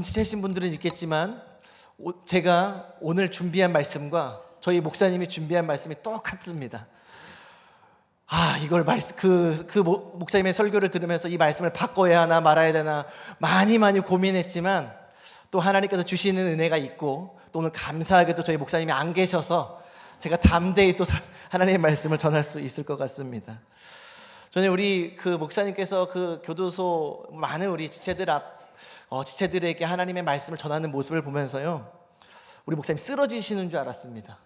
지체신 분들은 있겠지만 제가 오늘 준비한 말씀과 저희 목사님이 준비한 말씀이 똑같습니다. 이걸 목사님의 설교를 들으면서 이 말씀을 바꿔야 하나 말아야 되나 많이 고민했지만 또 하나님께서 주시는 은혜가 있고 또 오늘 감사하게도 저희 목사님이 안 계셔서 제가 담대히 또 하나님의 말씀을 전할 수 있을 것 같습니다. 저는 우리 목사님께서 교도소 많은 우리 지체들에게 하나님의 말씀을 전하는 모습을 보면서요, 우리 목사님 쓰러지시는 줄 알았습니다.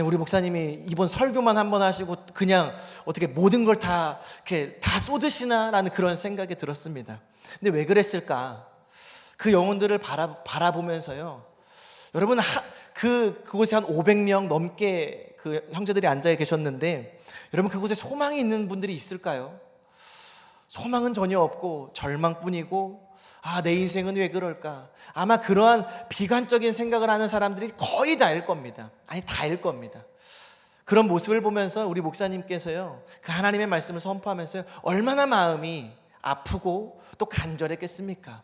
우리 목사님이 이번 설교만 한번 하시고 그냥 어떻게 모든 걸 다 쏟으시나라는 그런 생각이 들었습니다. 근데 왜 그랬을까? 그 영혼들을 바라보면서요, 여러분 그곳에 한 500명 넘게 형제들이 앉아 계셨는데, 여러분 그곳에 소망이 있는 분들이 있을까요? 소망은 전혀 없고 절망뿐이고, 내 인생은 왜 그럴까? 아마 그러한 비관적인 생각을 하는 사람들이 거의 다일 겁니다. 다일 겁니다. 그런 모습을 보면서 우리 목사님께서요, 그 하나님의 말씀을 선포하면서요, 얼마나 마음이 아프고 또 간절했겠습니까?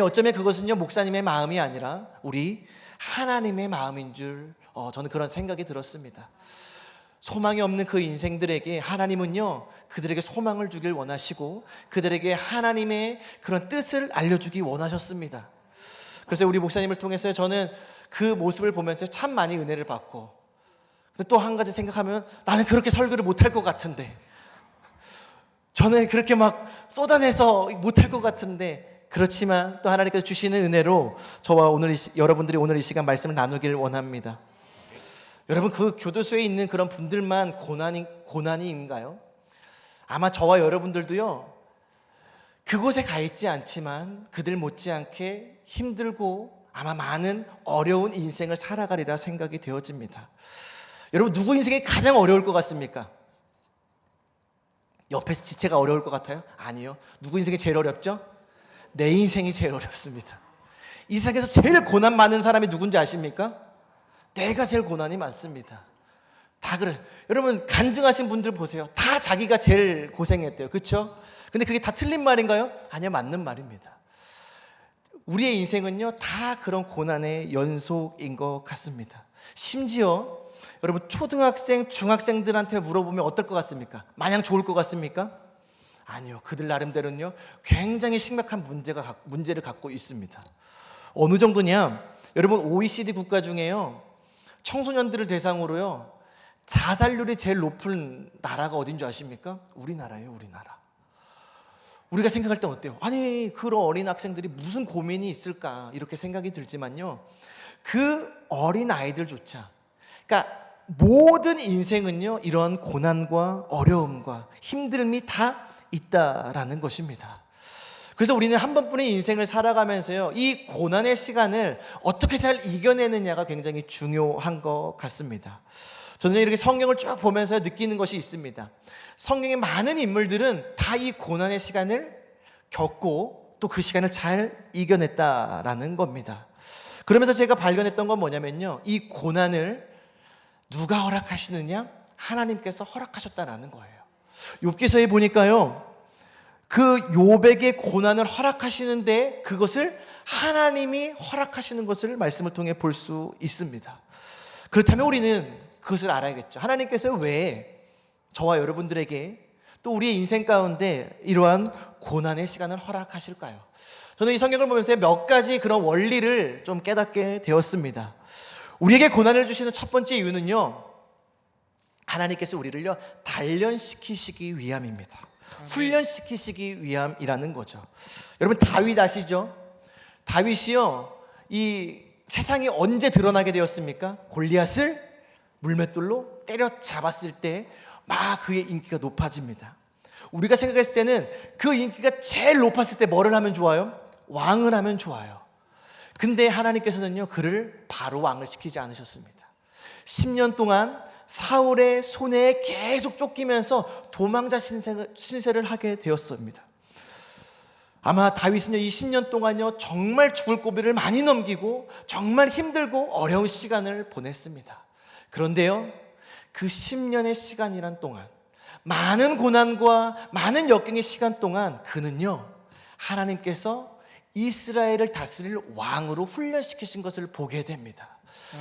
어쩌면 그것은요, 목사님의 마음이 아니라 우리 하나님의 마음인 줄 저는 그런 생각이 들었습니다. 소망이 없는 그 인생들에게 하나님은요, 그들에게 소망을 주길 원하시고 그들에게 하나님의 그런 뜻을 알려주기 원하셨습니다. 그래서 우리 목사님을 통해서 저는 그 모습을 보면서 참 많이 은혜를 받고, 또 한 가지 생각하면 나는 그렇게 설교를 못할 것 같은데, 저는 그렇게 막 쏟아내서 못할 것 같은데, 그렇지만 또 하나님께서 주시는 은혜로 저와 여러분들이 오늘 이 시간 말씀을 나누길 원합니다. 여러분 그 교도소에 있는 그런 분들만 고난인가요? 아마 저와 여러분들도요, 그곳에 가 있지 않지만 그들 못지않게 힘들고 아마 많은 어려운 인생을 살아가리라 생각이 되어집니다. 여러분 누구 인생이 가장 어려울 것 같습니까? 옆에서 지체가 어려울 것 같아요? 아니요. 누구 인생이 제일 어렵죠? 내 인생이 제일 어렵습니다. 이 세상에서 제일 고난 많은 사람이 누군지 아십니까? 내가 제일 고난이 많습니다. 다 그래. 여러분 간증하신 분들 보세요. 다 자기가 제일 고생했대요. 그렇죠? 근데 그게 다 틀린 말인가요? 아니요, 맞는 말입니다. 우리의 인생은요, 다 그런 고난의 연속인 것 같습니다. 심지어 여러분 초등학생, 중학생들한테 물어보면 어떨 것 같습니까? 마냥 좋을 것 같습니까? 아니요. 그들 나름대로는요, 굉장히 심각한 문제를 갖고 있습니다. 어느 정도냐? 여러분 OECD 국가 중에요, 청소년들을 대상으로요, 자살률이 제일 높은 나라가 어딘 줄 아십니까? 우리나라예요, 우리나라. 우리가 생각할 때 어때요? 그런 어린 학생들이 무슨 고민이 있을까? 이렇게 생각이 들지만요, 그 어린 아이들조차, 그러니까 모든 인생은요, 이런 고난과 어려움과 힘듦이 다 있다라는 것입니다. 그래서 우리는 한 번뿐인 인생을 살아가면서요, 이 고난의 시간을 어떻게 잘 이겨내느냐가 굉장히 중요한 것 같습니다. 저는 이렇게 성경을 쭉 보면서 느끼는 것이 있습니다. 성경의 많은 인물들은 다 이 고난의 시간을 겪고 또 그 시간을 잘 이겨냈다라는 겁니다. 그러면서 제가 발견했던 건 뭐냐면요, 이 고난을 누가 허락하시느냐? 하나님께서 허락하셨다라는 거예요. 욥기서에 보니까요, 그 욥에게 고난을 허락하시는데 그것을 하나님이 허락하시는 것을 말씀을 통해 볼 수 있습니다. 그렇다면 우리는 그것을 알아야겠죠. 하나님께서 왜 저와 여러분들에게 또 우리의 인생 가운데 이러한 고난의 시간을 허락하실까요? 저는 이 성경을 보면서 몇 가지 그런 원리를 좀 깨닫게 되었습니다. 우리에게 고난을 주시는 첫 번째 이유는요, 하나님께서 우리를요, 단련시키시기 위함입니다. 훈련시키시기 위함이라는 거죠. 여러분 다윗 아시죠? 다윗이요, 이 세상이 언제 드러나게 되었습니까? 골리앗을 물맷돌로 때려잡았을 때 막 그의 인기가 높아집니다. 우리가 생각했을 때는 그 인기가 제일 높았을 때 뭐를 하면 좋아요? 왕을 하면 좋아요. 근데 하나님께서는요, 그를 바로 왕을 시키지 않으셨습니다. 10년 동안 사울의 손에 계속 쫓기면서 도망자 신세를 하게 되었습니다. 아마 다윗은요, 이 10년 동안요, 정말 죽을 고비를 많이 넘기고 정말 힘들고 어려운 시간을 보냈습니다. 그런데요, 그 10년의 시간이란 동안, 많은 고난과 많은 역경의 시간 동안 그는요, 하나님께서 이스라엘을 다스릴 왕으로 훈련시키신 것을 보게 됩니다.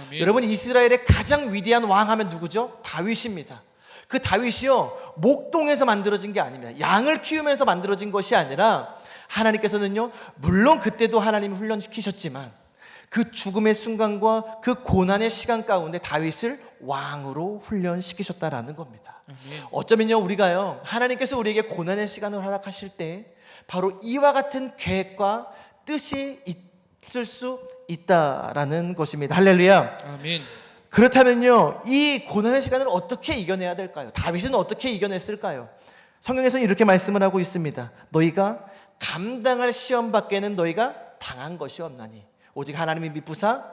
아멘. 여러분, 이스라엘의 가장 위대한 왕 하면 누구죠? 다윗입니다. 그 다윗이요, 목동에서 만들어진 게 아닙니다. 양을 키우면서 만들어진 것이 아니라 하나님께서는요, 물론 그때도 하나님이 훈련시키셨지만 그 죽음의 순간과 그 고난의 시간 가운데 다윗을 왕으로 훈련시키셨다라는 겁니다. 아멘. 어쩌면요, 우리가요, 하나님께서 우리에게 고난의 시간을 허락하실 때 바로 이와 같은 계획과 뜻이 있을 수 있다라는 것입니다. 할렐루야. 아멘. 그렇다면요, 이 고난의 시간을 어떻게 이겨내야 될까요? 다윗은 어떻게 이겨냈을까요? 성경에서는 이렇게 말씀을 하고 있습니다. 너희가 감당할 시험 밖에는 너희가 당한 것이 없나니 오직 하나님이 미쁘사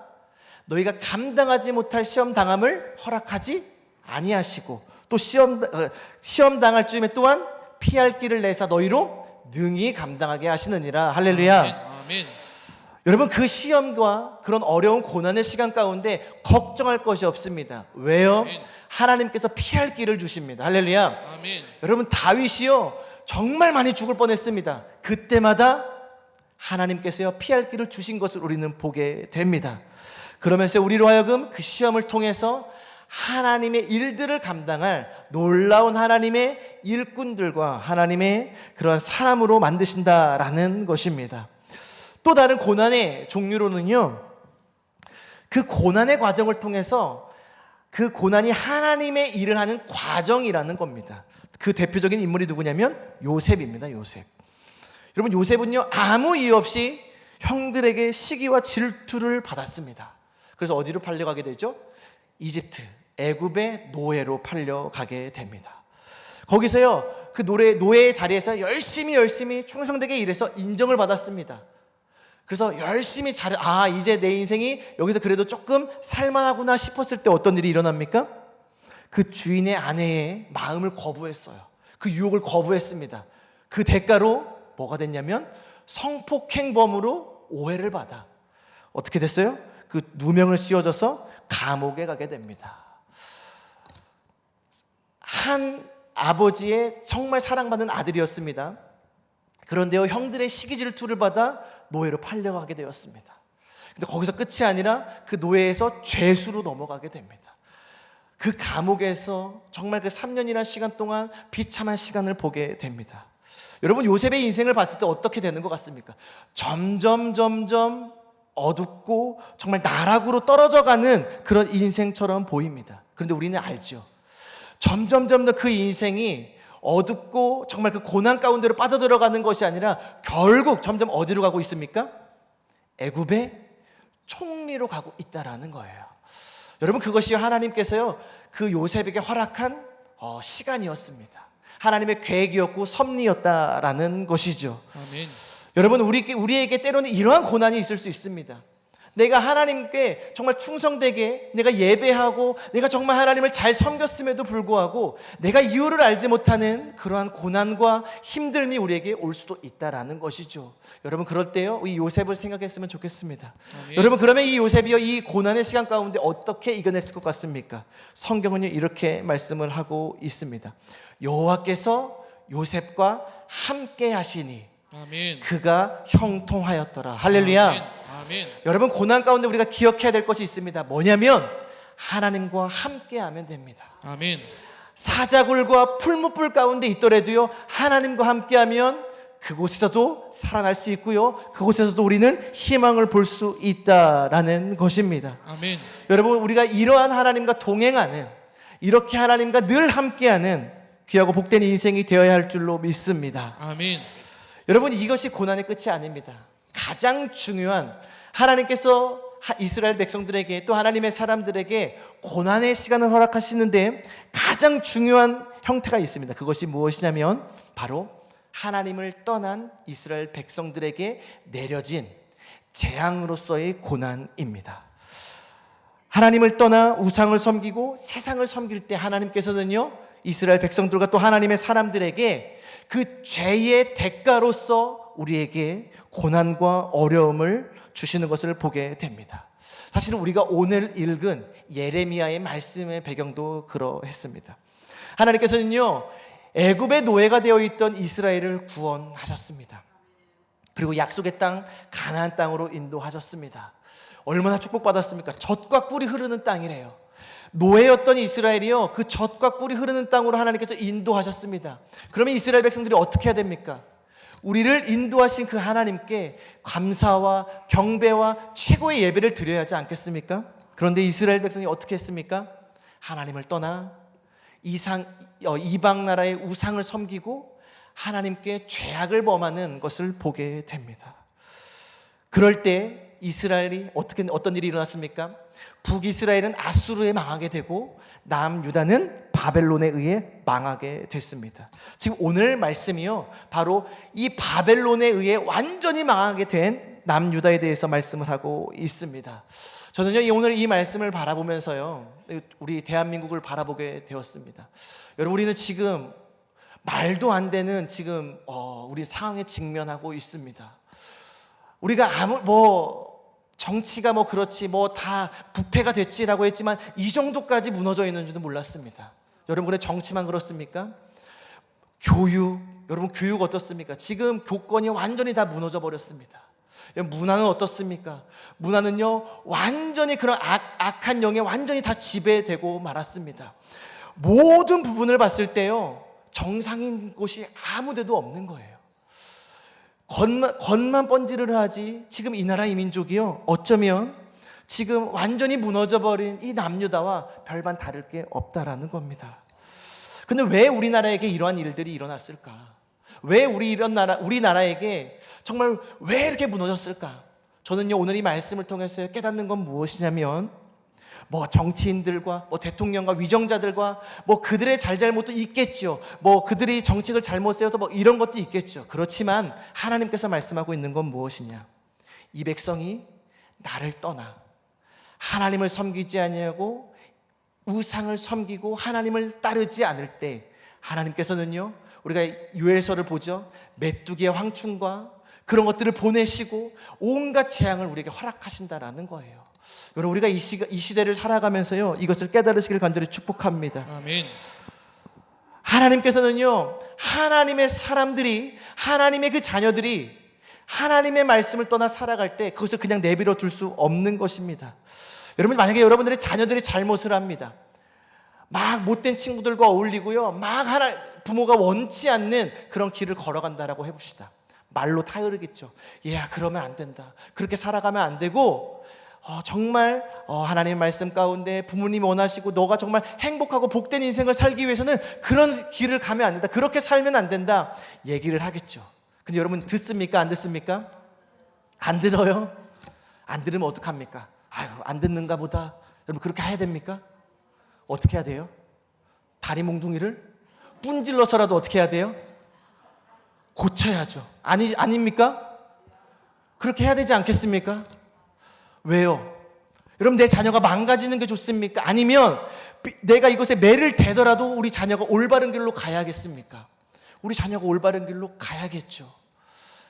너희가 감당하지 못할 시험 당함을 허락하지 아니하시고 또 시험 당할 즈음에 또한 피할 길을 내사 너희로 능히 감당하게 하시느니라. 할렐루야. 아멘. 아멘. 여러분, 그 시험과 그런 어려운 고난의 시간 가운데 걱정할 것이 없습니다. 왜요? 아멘. 하나님께서 피할 길을 주십니다. 할렐루야. 아멘. 여러분, 다윗이요, 정말 많이 죽을 뻔했습니다. 그때마다 하나님께서요, 피할 길을 주신 것을 우리는 보게 됩니다. 그러면서 우리로 하여금 그 시험을 통해서 하나님의 일들을 감당할 놀라운 하나님의 일꾼들과 하나님의 그러한 사람으로 만드신다라는 것입니다. 또 다른 고난의 종류로는요, 그 고난의 과정을 통해서 그 고난이 하나님의 일을 하는 과정이라는 겁니다. 그 대표적인 인물이 누구냐면 요셉입니다. 요셉. 여러분, 요셉은요, 아무 이유 없이 형들에게 시기와 질투를 받았습니다. 그래서 어디로 팔려가게 되죠? 이집트, 애굽의 노예로 팔려가게 됩니다. 거기서요, 그 노예의 자리에서 열심히 충성되게 일해서 인정을 받았습니다. 그래서 열심히 이제 내 인생이 여기서 그래도 조금 살만하구나 싶었을 때 어떤 일이 일어납니까? 그 주인의 아내의 마음을 거부했어요. 그 유혹을 거부했습니다. 그 대가로 뭐가 됐냐면 성폭행범으로 오해를 받아 어떻게 됐어요? 그 누명을 씌워져서 감옥에 가게 됩니다. 한 아버지의 정말 사랑받는 아들이었습니다. 그런데요, 형들의 시기 질투를 받아 노예로 팔려가게 되었습니다. 근데 거기서 끝이 아니라 그 노예에서 죄수로 넘어가게 됩니다. 그 감옥에서 정말 그 3년이라는 시간 동안 비참한 시간을 보게 됩니다. 여러분, 요셉의 인생을 봤을 때 어떻게 되는 것 같습니까? 점점 어둡고 정말 나락으로 떨어져가는 그런 인생처럼 보입니다. 그런데 우리는 알죠. 점점 더 그 인생이 어둡고 정말 그 고난 가운데로 빠져들어가는 것이 아니라 결국 점점 어디로 가고 있습니까? 애굽의 총리로 가고 있다라는 거예요. 여러분, 그것이 하나님께서요, 그 요셉에게 허락한 시간이었습니다. 하나님의 계획이었고 섭리였다라는 것이죠. 아멘. 여러분, 우리에게 때로는 이러한 고난이 있을 수 있습니다. 내가 하나님께 정말 충성되게 내가 예배하고 내가 정말 하나님을 잘 섬겼음에도 불구하고 내가 이유를 알지 못하는 그러한 고난과 힘듦이 우리에게 올 수도 있다라는 것이죠. 여러분, 그럴 때요, 이 요셉을 생각했으면 좋겠습니다. 아멘. 여러분, 그러면 이 요셉이요, 이 고난의 시간 가운데 어떻게 이겨냈을 것 같습니까? 성경은요, 이렇게 말씀을 하고 있습니다. 여호와께서 요셉과 함께 하시니 아멘. 그가 형통하였더라. 할렐루야. 아멘. 아멘. 여러분, 고난 가운데 우리가 기억해야 될 것이 있습니다. 뭐냐면 하나님과 함께하면 됩니다. 아멘. 사자굴과 풀무불 가운데 있더라도요, 하나님과 함께하면 그곳에서도 살아날 수 있고요, 그곳에서도 우리는 희망을 볼 수 있다라는 것입니다. 아멘. 여러분, 우리가 이러한 하나님과 동행하는, 이렇게 하나님과 늘 함께하는 귀하고 복된 인생이 되어야 할 줄로 믿습니다. 아멘. 여러분, 이것이 고난의 끝이 아닙니다. 가장 중요한, 하나님께서 이스라엘 백성들에게 또 하나님의 사람들에게 고난의 시간을 허락하시는데 가장 중요한 형태가 있습니다. 그것이 무엇이냐면 바로 하나님을 떠난 이스라엘 백성들에게 내려진 재앙으로서의 고난입니다. 하나님을 떠나 우상을 섬기고 세상을 섬길 때 하나님께서는요, 이스라엘 백성들과 또 하나님의 사람들에게 그 죄의 대가로서 우리에게 고난과 어려움을 주시는 것을 보게 됩니다. 사실은 우리가 오늘 읽은 예레미야의 말씀의 배경도 그러했습니다. 하나님께서는요, 애굽의 노예가 되어 있던 이스라엘을 구원하셨습니다. 그리고 약속의 땅 가나안 땅으로 인도하셨습니다. 얼마나 축복받았습니까? 젖과 꿀이 흐르는 땅이래요. 노예였던 이스라엘이요, 그 젖과 꿀이 흐르는 땅으로 하나님께서 인도하셨습니다. 그러면 이스라엘 백성들이 어떻게 해야 됩니까? 우리를 인도하신 그 하나님께 감사와 경배와 최고의 예배를 드려야 하지 않겠습니까? 그런데 이스라엘 백성이 어떻게 했습니까? 하나님을 떠나 이방 나라의 우상을 섬기고 하나님께 죄악을 범하는 것을 보게 됩니다. 그럴 때 이스라엘이 어떤 일이 일어났습니까? 북이스라엘은 아수르에 망하게 되고 남유다는 바벨론에 의해 망하게 됐습니다. 지금 오늘 말씀이요, 바로 이 바벨론에 의해 완전히 망하게 된 남유다에 대해서 말씀을 하고 있습니다. 저는요, 오늘 이 말씀을 바라보면서요, 우리 대한민국을 바라보게 되었습니다. 여러분, 우리는 지금 말도 안 되는 지금 우리 상황에 직면하고 있습니다. 우리가 정치가 그렇지 다 부패가 됐지라고 했지만 이 정도까지 무너져 있는 줄도 몰랐습니다. 여러분의 정치만 그렇습니까? 여러분 교육 어떻습니까? 지금 교권이 완전히 다 무너져 버렸습니다. 문화는 어떻습니까? 문화는요, 완전히 그런 악한 영에 완전히 다 지배되고 말았습니다. 모든 부분을 봤을 때요, 정상인 곳이 아무 데도 없는 거예요. 겉만 번지르르 하지 지금 이 나라 이 민족이요, 어쩌면 지금 완전히 무너져버린 이 남유다와 별반 다를 게 없다라는 겁니다. 근데 왜 우리나라에게 이러한 일들이 일어났을까? 왜 우리나라에게 정말 왜 이렇게 무너졌을까? 저는요, 오늘 이 말씀을 통해서 깨닫는 건 무엇이냐면, 정치인들과 대통령과 위정자들과 그들의 잘잘못도 있겠죠. 그들이 정책을 잘못 세워서 이런 것도 있겠죠. 그렇지만 하나님께서 말씀하고 있는 건 무엇이냐? 이 백성이 나를 떠나 하나님을 섬기지 아니하고 우상을 섬기고 하나님을 따르지 않을 때, 하나님께서는요, 우리가 요엘서를 보죠, 메뚜기의 황충과 그런 것들을 보내시고 온갖 재앙을 우리에게 허락하신다라는 거예요. 여러분, 우리가 이 시대를 살아가면서요, 이것을 깨달으시길 간절히 축복합니다. 아멘. 하나님께서는요, 하나님의 사람들이, 하나님의 그 자녀들이 하나님의 말씀을 떠나 살아갈 때 그것을 그냥 내버려 둘 수 없는 것입니다. 여러분, 만약에 여러분들의 자녀들이 잘못을 합니다. 못된 친구들과 어울리고요, 부모가 원치 않는 그런 길을 걸어간다라고 해봅시다. 말로 타이르겠죠. 얘야, 그러면 안 된다. 그렇게 살아가면 안 되고, 정말 하나님의 말씀 가운데 부모님이 원하시고 너가 정말 행복하고 복된 인생을 살기 위해서는 그런 길을 가면 안 된다. 그렇게 살면 안 된다. 얘기를 하겠죠. 근데 여러분, 듣습니까? 안 듣습니까? 안 들어요? 안 들으면 어떡합니까? 안 듣는가 보다. 여러분, 그렇게 해야 됩니까? 어떻게 해야 돼요? 다리 몽둥이를 뿜질러서라도 어떻게 해야 돼요? 고쳐야죠. 아닙니까? 그렇게 해야 되지 않겠습니까? 왜요? 여러분, 내 자녀가 망가지는 게 좋습니까? 아니면 내가 이것에 매를 대더라도 우리 자녀가 올바른 길로 가야겠습니까? 우리 자녀가 올바른 길로 가야겠죠.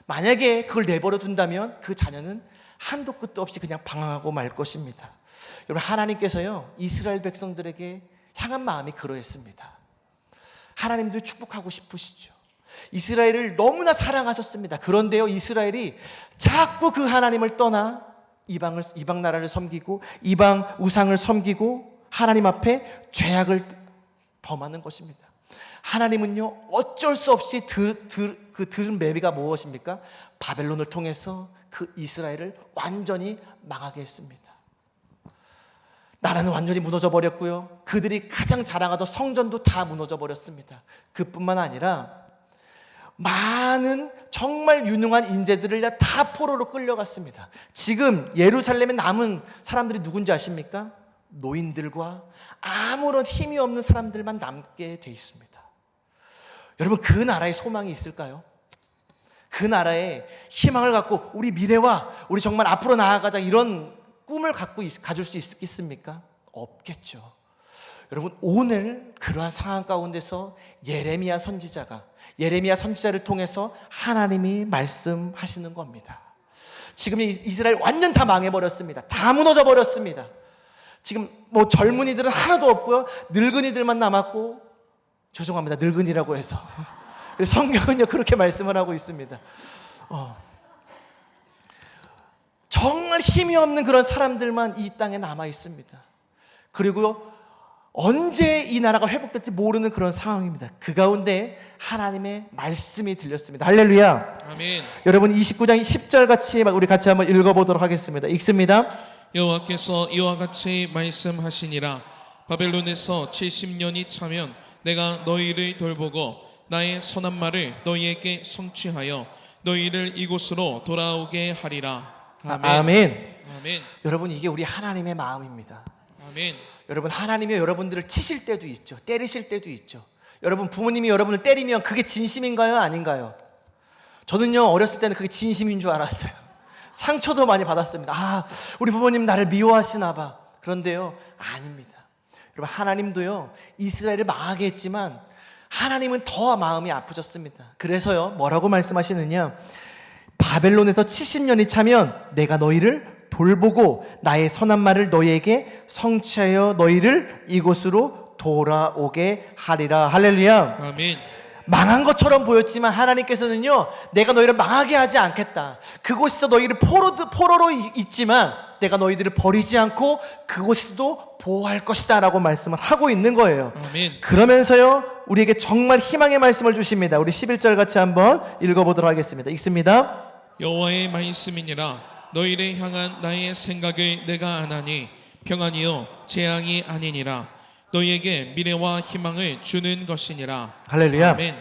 만약에 그걸 내버려 둔다면 그 자녀는 한도 끝도 없이 그냥 방황하고 말 것입니다. 여러분, 하나님께서요, 이스라엘 백성들에게 향한 마음이 그러했습니다. 하나님도 축복하고 싶으시죠. 이스라엘을 너무나 사랑하셨습니다. 그런데요, 이스라엘이 자꾸 그 하나님을 떠나 이방 나라를 섬기고 이방 우상을 섬기고 하나님 앞에 죄악을 범하는 것입니다. 하나님은요, 어쩔 수 없이 들은 매비가 무엇입니까? 바벨론을 통해서 그 이스라엘을 완전히 망하게 했습니다. 나라는 완전히 무너져 버렸고요, 그들이 가장 자랑하던 성전도 다 무너져 버렸습니다. 그뿐만 아니라 많은 정말 유능한 인재들을 다 포로로 끌려갔습니다. 지금 예루살렘에 남은 사람들이 누군지 아십니까? 노인들과 아무런 힘이 없는 사람들만 남게 돼 있습니다. 여러분, 그 나라에 소망이 있을까요? 그 나라에 희망을 갖고 우리 미래와 우리 정말 앞으로 나아가자, 이런 꿈을 가질 수 있겠습니까? 없겠죠. 여러분, 오늘 그러한 상황 가운데서 예레미야 선지자를 통해서 하나님이 말씀하시는 겁니다. 지금 이스라엘 완전 다 망해버렸습니다. 다 무너져 버렸습니다. 지금 젊은이들은 하나도 없고요, 늙은이들만 남았고, 죄송합니다, 늙은이라고 해서. 그래서 성경은요, 그렇게 말씀을 하고 있습니다. 정말 힘이 없는 그런 사람들만 이 땅에 남아 있습니다. 그리고 언제 이 나라가 회복될지 모르는 그런 상황입니다. 그 가운데 하나님의 말씀이 들렸습니다. 할렐루야. 아멘. 여러분 29장 10절 같이 우리 같이 한번 읽어보도록 하겠습니다. 읽습니다. 여호와께서 이와 같이 말씀하시니라. 바벨론에서 70년이 차면 내가 너희를 돌보고 나의 선한 말을 너희에게 성취하여 너희를 이곳으로 돌아오게 하리라. 아멘. 아멘. 아멘. 여러분 이게 우리 하나님의 마음입니다. 아멘. 여러분 하나님이 여러분들을 치실 때도 있죠. 때리실 때도 있죠. 여러분 부모님이 여러분을 때리면 그게 진심인가요? 아닌가요? 저는요 어렸을 때는 그게 진심인 줄 알았어요. 상처도 많이 받았습니다. 아, 우리 부모님 나를 미워하시나 봐. 그런데요 아닙니다. 여러분 하나님도요 이스라엘을 망하게 했지만 하나님은 더 마음이 아프셨습니다. 그래서요 뭐라고 말씀하시느냐, 바벨론에서 70년이 차면 내가 너희를 돌보고 나의 선한 말을 너희에게 성취하여 너희를 이곳으로 돌아오게 하리라. 할렐루야. 아멘. 망한 것처럼 보였지만 하나님께서는요 내가 너희를 망하게 하지 않겠다. 그곳에서 너희를 포로로 있지만 내가 너희들을 버리지 않고 그곳에서도 보호할 것이다 라고 말씀을 하고 있는 거예요. 아멘. 그러면서요 우리에게 정말 희망의 말씀을 주십니다. 우리 11절 같이 한번 읽어보도록 하겠습니다. 읽습니다. 여호와의 말씀이니라. 너희를 향한 나의 생각을 내가 아나니 평안이요 재앙이 아니니라. 너희에게 미래와 희망을 주는 것이니라. 할렐루야. 아멘.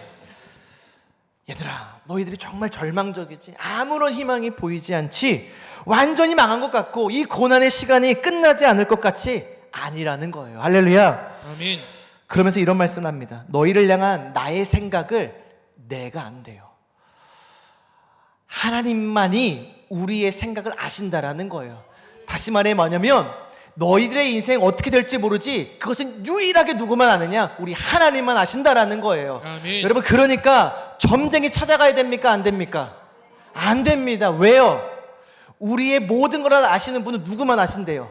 얘들아 너희들이 정말 절망적이지, 아무런 희망이 보이지 않지, 완전히 망한 것 같고 이 고난의 시간이 끝나지 않을 것 같이 아니라는 거예요. 할렐루야. 아멘. 그러면서 이런 말씀을 합니다. 너희를 향한 나의 생각을 내가 안대요. 하나님만이 우리의 생각을 아신다라는 거예요. 다시 말해 뭐냐면 너희들의 인생 어떻게 될지 모르지 그것은 유일하게 누구만 아느냐, 우리 하나님만 아신다라는 거예요. 아멘. 여러분 그러니까 점쟁이 찾아가야 됩니까? 안 됩니까? 안 됩니다. 왜요? 우리의 모든 걸 아시는 분은 누구만 아신대요?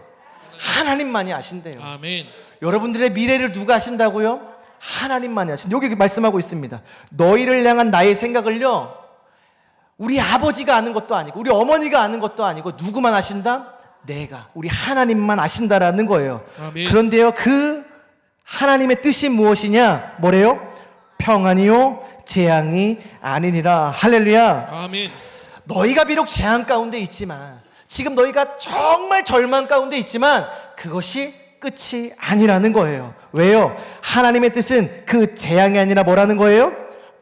하나님만이 아신대요. 아멘. 여러분들의 미래를 누가 아신다고요? 하나님만이 아신대요. 여기 말씀하고 있습니다. 너희를 향한 나의 생각을요 우리 아버지가 아는 것도 아니고 우리 어머니가 아는 것도 아니고 누구만 아신다? 내가, 우리 하나님만 아신다라는 거예요. 아멘. 그런데요 그 하나님의 뜻이 무엇이냐? 뭐래요? 평안이요 재앙이 아니니라. 할렐루야. 아멘. 너희가 비록 재앙 가운데 있지만, 지금 너희가 정말 절망 가운데 있지만 그것이 끝이 아니라는 거예요. 왜요? 하나님의 뜻은 그 재앙이 아니라 뭐라는 거예요?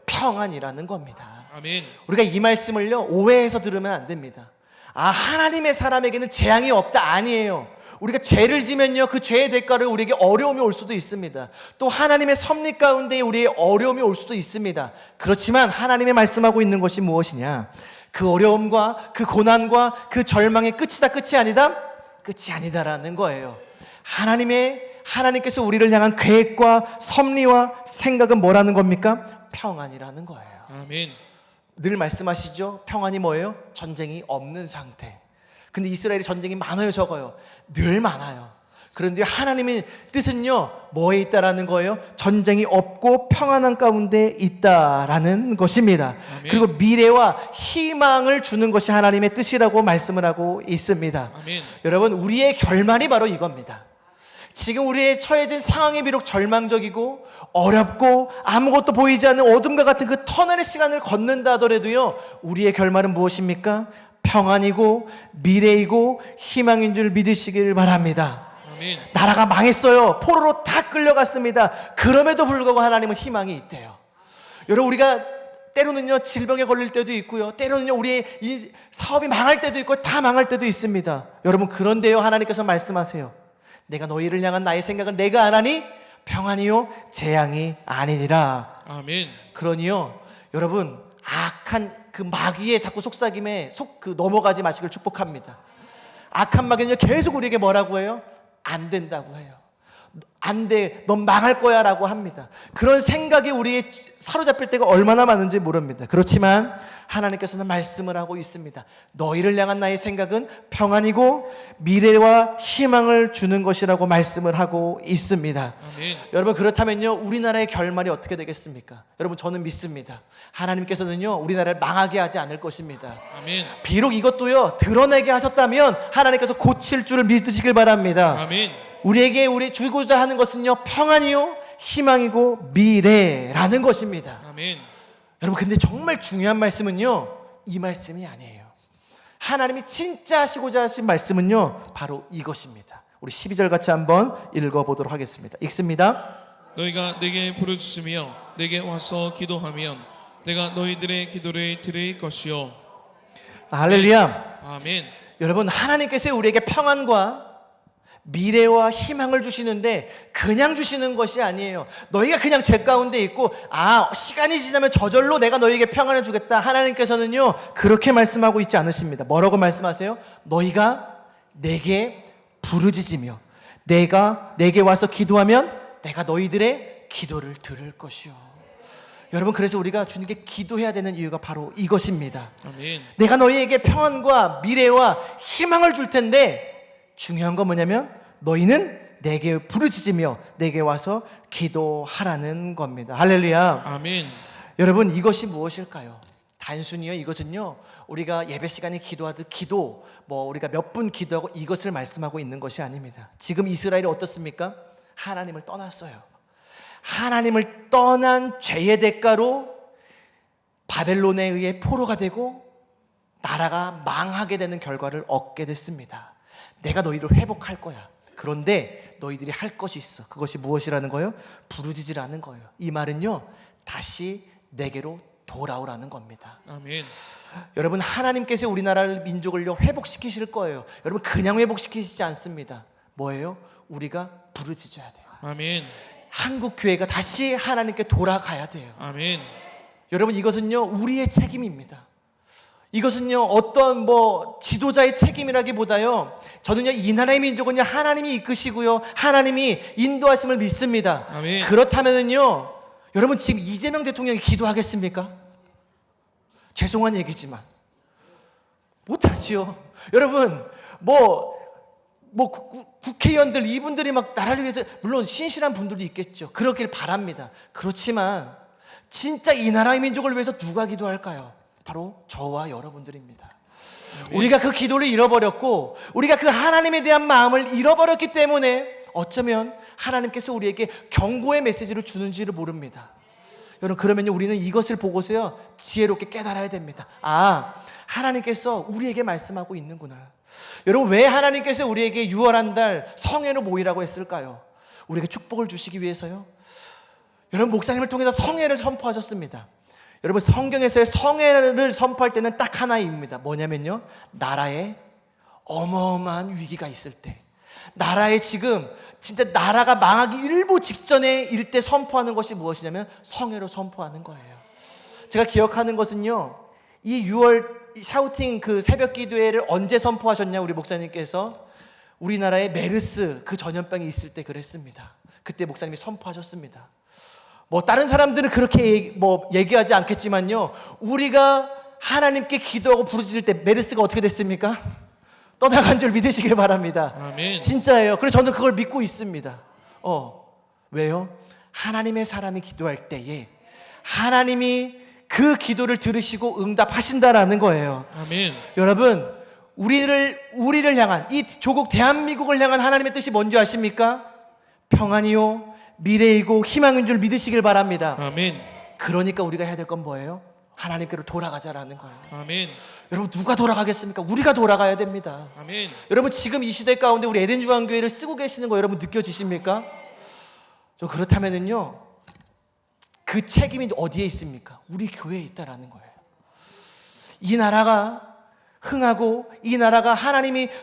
평안이라는 겁니다. 아멘. 우리가 이 말씀을요 오해해서 들으면 안 됩니다. 아, 하나님의 사람에게는 재앙이 없다, 아니에요. 우리가 죄를 지면요 그 죄의 대가로 우리에게 어려움이 올 수도 있습니다. 또 하나님의 섭리 가운데 우리의 어려움이 올 수도 있습니다. 그렇지만 하나님의 말씀하고 있는 것이 무엇이냐, 그 어려움과 그 고난과 그 절망의 끝이다, 끝이 아니다? 끝이 아니다라는 거예요. 하나님께서 우리를 향한 계획과 섭리와 생각은 뭐라는 겁니까? 평안이라는 거예요. 아멘. 늘 말씀하시죠. 평안이 뭐예요? 전쟁이 없는 상태. 근데 이스라엘이 전쟁이 많아요, 적어요? 늘 많아요. 그런데 하나님의 뜻은요 뭐에 있다라는 거예요? 전쟁이 없고 평안한 가운데 있다라는 것입니다. 아멘. 그리고 미래와 희망을 주는 것이 하나님의 뜻이라고 말씀을 하고 있습니다. 아멘. 여러분 우리의 결말이 바로 이겁니다. 지금 우리의 처해진 상황이 비록 절망적이고 어렵고 아무것도 보이지 않는 어둠과 같은 그 터널의 시간을 걷는다 하더라도요 우리의 결말은 무엇입니까? 평안이고 미래이고 희망인 줄 믿으시길 바랍니다. 아멘. 나라가 망했어요. 포로로 다 끌려갔습니다. 그럼에도 불구하고 하나님은 희망이 있대요. 여러분 우리가 때로는요 질병에 걸릴 때도 있고요, 때로는요 우리의 이 사업이 망할 때도 있고 다 망할 때도 있습니다. 여러분 그런데요 하나님께서 말씀하세요. 내가 너희를 향한 나의 생각을 내가 아나니 평안이요 재앙이 아니니라. 아멘. 그러니요 여러분 악한 그 마귀의 자꾸 속삭임에 넘어가지 마시길 축복합니다. 악한 마귀는요 계속 우리에게 뭐라고 해요? 안 된다고 해요. 안 돼, 넌 망할 거야 라고 합니다. 그런 생각이 우리의 사로잡힐 때가 얼마나 많은지 모릅니다. 그렇지만 하나님께서는 말씀을 하고 있습니다. 너희를 향한 나의 생각은 평안이고 미래와 희망을 주는 것이라고 말씀을 하고 있습니다. 아멘. 여러분, 그렇다면요, 우리나라의 결말이 어떻게 되겠습니까? 여러분, 저는 믿습니다. 하나님께서는요, 우리나라를 망하게 하지 않을 것입니다. 아멘. 비록 이것도요, 드러내게 하셨다면 하나님께서 고칠 줄을 믿으시길 바랍니다. 아멘. 우리에게 우리 주고자 하는 것은요, 평안이요, 희망이고 미래라는 것입니다. 아멘. 여러분, 근데 정말 중요한 말씀은요, 이 말씀이 아니에요. 하나님이 진짜 하시고자 하신 말씀은요, 바로 이것입니다. 우리 12절 같이 한번 읽어보도록 하겠습니다. 읽습니다. 너희가 내게 부르짖으며 내게 와서 기도하면 내가 너희들의 기도를 들을 것이요. 할렐루야. 아멘. 여러분, 하나님께서 우리에게 평안과 미래와 희망을 주시는데 그냥 주시는 것이 아니에요. 너희가 그냥 죄 가운데 있고 시간이 지나면 저절로 내가 너희에게 평안을 주겠다. 하나님께서는요, 그렇게 말씀하고 있지 않으십니다. 뭐라고 말씀하세요? 너희가 내게 부르짖으며 내게 와서 기도하면 내가 너희들의 기도를 들을 것이요. 여러분, 그래서 우리가 주님께 기도해야 되는 이유가 바로 이것입니다. 아멘. 내가 너희에게 평안과 미래와 희망을 줄 텐데 중요한 건 뭐냐면 너희는 내게 부르짖으며 내게 와서 기도하라는 겁니다. 할렐루야. 아멘. 여러분, 이것이 무엇일까요? 단순히요, 이것은요, 우리가 예배 시간에 기도하듯 우리가 몇 분 기도하고 이것을 말씀하고 있는 것이 아닙니다. 지금 이스라엘이 어떻습니까? 하나님을 떠났어요. 하나님을 떠난 죄의 대가로 바벨론에 의해 포로가 되고 나라가 망하게 되는 결과를 얻게 됐습니다. 내가 너희를 회복할 거야. 그런데 너희들이 할 것이 있어. 그것이 무엇이라는 거예요? 부르짖으라는 거예요. 이 말은요, 다시 내게로 돌아오라는 겁니다. 아멘. 여러분, 하나님께서 우리나라를 민족을요, 회복시키실 거예요. 여러분, 그냥 회복시키시지 않습니다. 뭐예요? 우리가 부르짖어야 돼요. 아멘. 한국 교회가 다시 하나님께 돌아가야 돼요. 아멘. 여러분, 이것은요, 우리의 책임입니다. 이것은요, 어떤 지도자의 책임이라기보다요, 저는요, 이 나라의 민족은요, 하나님이 이끄시고요, 하나님이 인도하심을 믿습니다. 아멘. 그렇다면은요, 여러분, 지금 이재명 대통령이 기도하겠습니까? 죄송한 얘기지만 못하지요. 여러분, 국회의원들 이분들이 막 나라를 위해서, 물론 신실한 분들도 있겠죠. 그러길 바랍니다. 그렇지만 진짜 이 나라의 민족을 위해서 누가 기도할까요? 바로 저와 여러분들입니다. 우리가 그 기도를 잃어버렸고 우리가 그 하나님에 대한 마음을 잃어버렸기 때문에 어쩌면 하나님께서 우리에게 경고의 메시지를 주는지를 모릅니다. 여러분, 그러면요, 우리는 이것을 보고서요, 지혜롭게 깨달아야 됩니다. 하나님께서 우리에게 말씀하고 있는구나. 여러분, 왜 하나님께서 우리에게 6월 한 달 성회로 모이라고 했을까요? 우리에게 축복을 주시기 위해서요. 여러분, 목사님을 통해서 성회를 선포하셨습니다. 여러분, 성경에서의 성회를 선포할 때는 딱 하나입니다. 뭐냐면요, 나라에 어마어마한 위기가 있을 때, 나라에 지금 진짜 나라가 망하기 일보 직전에 일 때 선포하는 것이 무엇이냐면 성회로 선포하는 거예요. 제가 기억하는 것은요, 이 6월 샤우팅 그 새벽 기도회를 언제 선포하셨냐, 우리 목사님께서 우리나라에 메르스 그 전염병이 있을 때 그랬습니다. 그때 목사님이 선포하셨습니다. 다른 사람들은 그렇게 얘기하지 않겠지만요, 우리가 하나님께 기도하고 부르짖을 때 메르스가 어떻게 됐습니까? 떠나간 줄 믿으시길 바랍니다. 아멘. 진짜예요. 그래서 저는 그걸 믿고 있습니다. 왜요? 하나님의 사람이 기도할 때에 하나님이 그 기도를 들으시고 응답하신다라는 거예요. 아멘. 여러분, 우리를 향한, 이 조국 대한민국을 향한 하나님의 뜻이 뭔지 아십니까? 평안이요, 미래이고 희망인 줄 믿으시길 바랍니다. 아멘. 그러니까 우리가 해야 될 건 뭐예요? 하나님께로 돌아가자라는 거예요. 아멘. 여러분, 누가 돌아가겠습니까? 우리가 돌아가야 됩니다. 아멘. 여러분, 지금 이 시대 가운데 우리 에덴 중앙교회를 쓰고 계시는 거 여러분 느껴지십니까? 그렇다면은요, 그 책임이 어디에 있습니까? 우리 교회에 있다라는 거예요. 이 나라가 흥하고 이 나라가